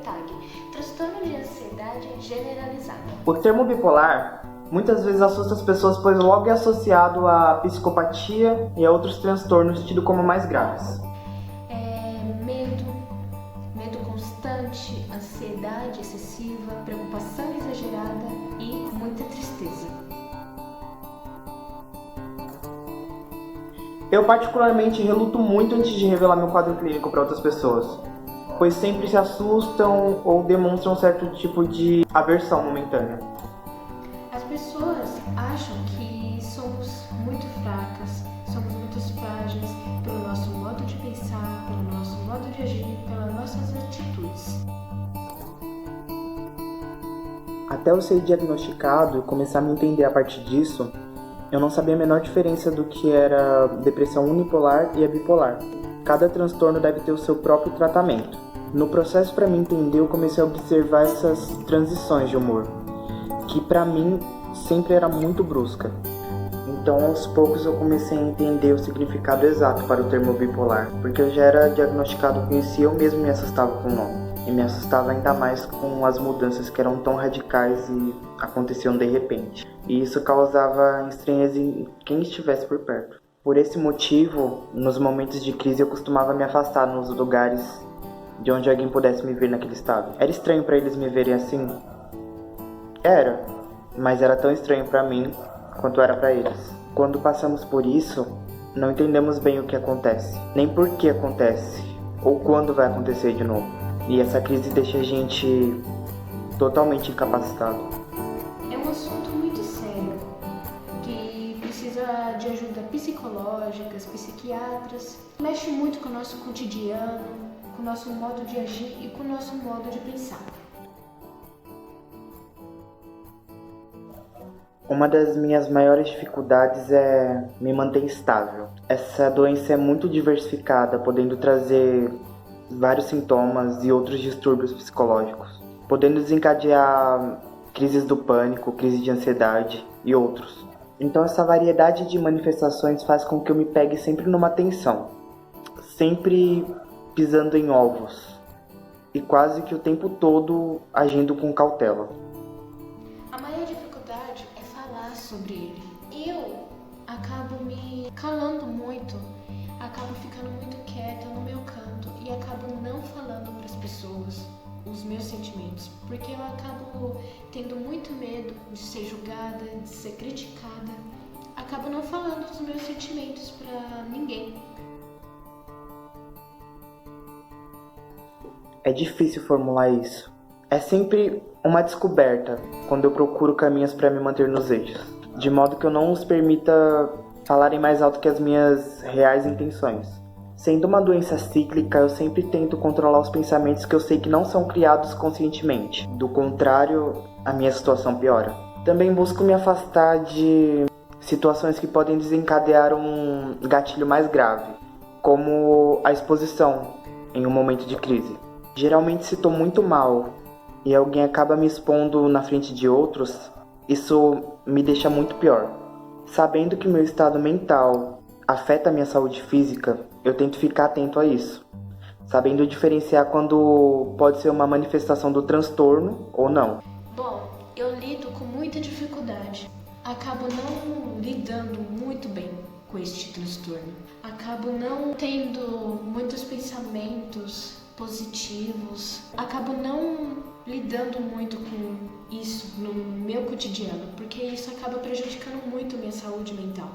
TAG, transtorno de ansiedade generalizada. O termo bipolar muitas vezes assusta as pessoas, pois logo é associado à psicopatia e a outros transtornos tidos como mais graves. Medo constante, ansiedade excessiva, preocupação exagerada e muita tristeza. Eu particularmente reluto muito antes de revelar meu quadro clínico para outras pessoas, pois sempre se assustam ou demonstram certo tipo de aversão momentânea. As pessoas acham que somos muito fracas, somos muito frágeis pelo nosso modo de pensar, pelo nosso modo de agir, pelas nossas atitudes. Até eu ser diagnosticado e começar a me entender a partir disso, eu não sabia a menor diferença do que era depressão unipolar e a bipolar. Cada transtorno deve ter o seu próprio tratamento. No processo para me entender, eu comecei a observar essas transições de humor, que para mim sempre era muito brusca. Então, aos poucos, eu comecei a entender o significado exato para o termo bipolar, porque eu já era diagnosticado com isso e eu mesmo me assustava com o nome. E me assustava ainda mais com as mudanças que eram tão radicais e aconteciam de repente. E isso causava estranheza em quem estivesse por perto. Por esse motivo, nos momentos de crise, eu costumava me afastar nos lugares de onde alguém pudesse me ver naquele estado. Era estranho para eles me verem assim? Era, mas era tão estranho para mim quanto era para eles. Quando passamos por isso, não entendemos bem o que acontece, nem por que acontece, ou quando vai acontecer de novo. E essa crise deixa a gente totalmente incapacitado. É um assunto muito sério, que precisa de ajuda psicológica, psiquiatras. Mexe muito com o nosso cotidiano, com o nosso modo de agir e com o nosso modo de pensar. Uma das minhas maiores dificuldades é me manter estável. Essa doença é muito diversificada, podendo trazer vários sintomas e outros distúrbios psicológicos, podendo desencadear crises do pânico, crise de ansiedade e outros. Então essa variedade de manifestações faz com que eu me pegue sempre numa tensão, sempre pisando em ovos e quase que o tempo todo agindo com cautela. A maior dificuldade é falar sobre ele. Eu acabo me calando muito, acabo ficando muito quieta no meu canto e acabo não falando para as pessoas os meus sentimentos, porque eu acabo tendo muito medo de ser julgada, de ser criticada. Acabo não falando dos meus sentimentos para ninguém. É difícil formular isso. É sempre uma descoberta quando eu procuro caminhos para me manter nos eixos, de modo que eu não os permita falarem mais alto que as minhas reais intenções. Sendo uma doença cíclica, eu sempre tento controlar os pensamentos que eu sei que não são criados conscientemente. Do contrário, a minha situação piora. Também busco me afastar de situações que podem desencadear um gatilho mais grave, como a exposição em um momento de crise. Geralmente, se estou muito mal e alguém acaba me expondo na frente de outros, isso me deixa muito pior. Sabendo que meu estado mental afeta a minha saúde física, eu tento ficar atento a isso, sabendo diferenciar quando pode ser uma manifestação do transtorno ou não. Bom, eu lido com muita dificuldade. Acabo não lidando muito bem com este transtorno. Acabo não tendo muitos pensamentos positivos. Acabo não lidando muito com isso no meu cotidiano, porque isso acaba prejudicando muito minha saúde mental.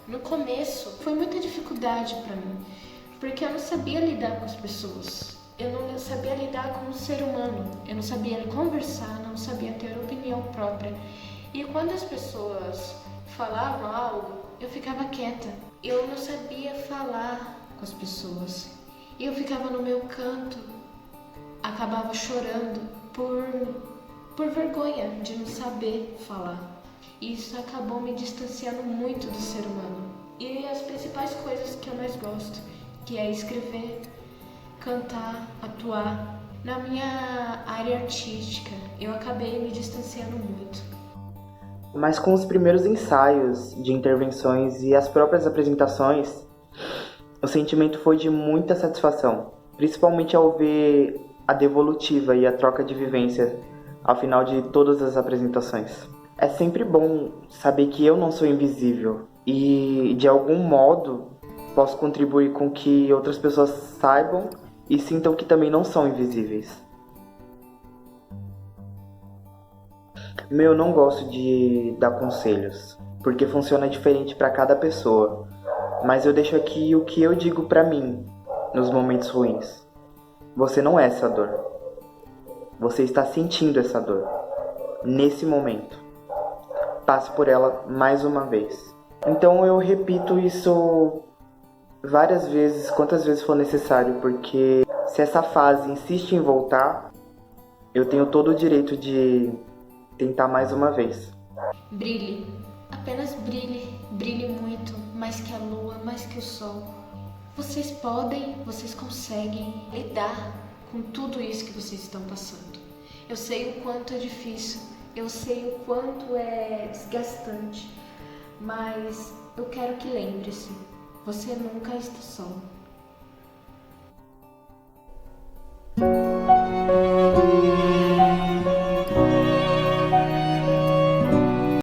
No começo, foi muita dificuldade para mim, porque eu não sabia lidar com as pessoas. Eu não sabia lidar com o ser humano. Eu não sabia conversar, não sabia ter opinião própria. E quando as pessoas falavam algo, eu ficava quieta. Eu não sabia falar com as pessoas. E eu ficava no meu canto, acabava chorando por vergonha de não saber falar. Isso acabou me distanciando muito do ser humano. E as principais coisas que eu mais gosto, que é escrever, cantar, atuar. Na minha área artística, eu acabei me distanciando muito. Mas com os primeiros ensaios de intervenções e as próprias apresentações, o sentimento foi de muita satisfação. principalmente ao ver a devolutiva e a troca de vivência ao final de todas as apresentações. É sempre bom saber que eu não sou invisível e, de algum modo, posso contribuir com que outras pessoas saibam e sintam que também não são invisíveis. Eu não gosto de dar conselhos, porque funciona diferente para cada pessoa, mas eu deixo aqui o que eu digo para mim nos momentos ruins. Você não é essa dor. Você está sentindo essa dor nesse momento. Passe por ela mais uma vez. Então eu repito isso várias vezes, quantas vezes for necessário, porque se essa fase insiste em voltar, eu tenho todo o direito de tentar mais uma vez. Brilhe, apenas brilhe, brilhe muito, mais que a lua, mais que o sol. Vocês podem, vocês conseguem lidar com tudo isso que vocês estão passando. Eu sei o quanto é difícil, eu sei o quanto é desgastante, mas eu quero que lembre-se, você nunca está só.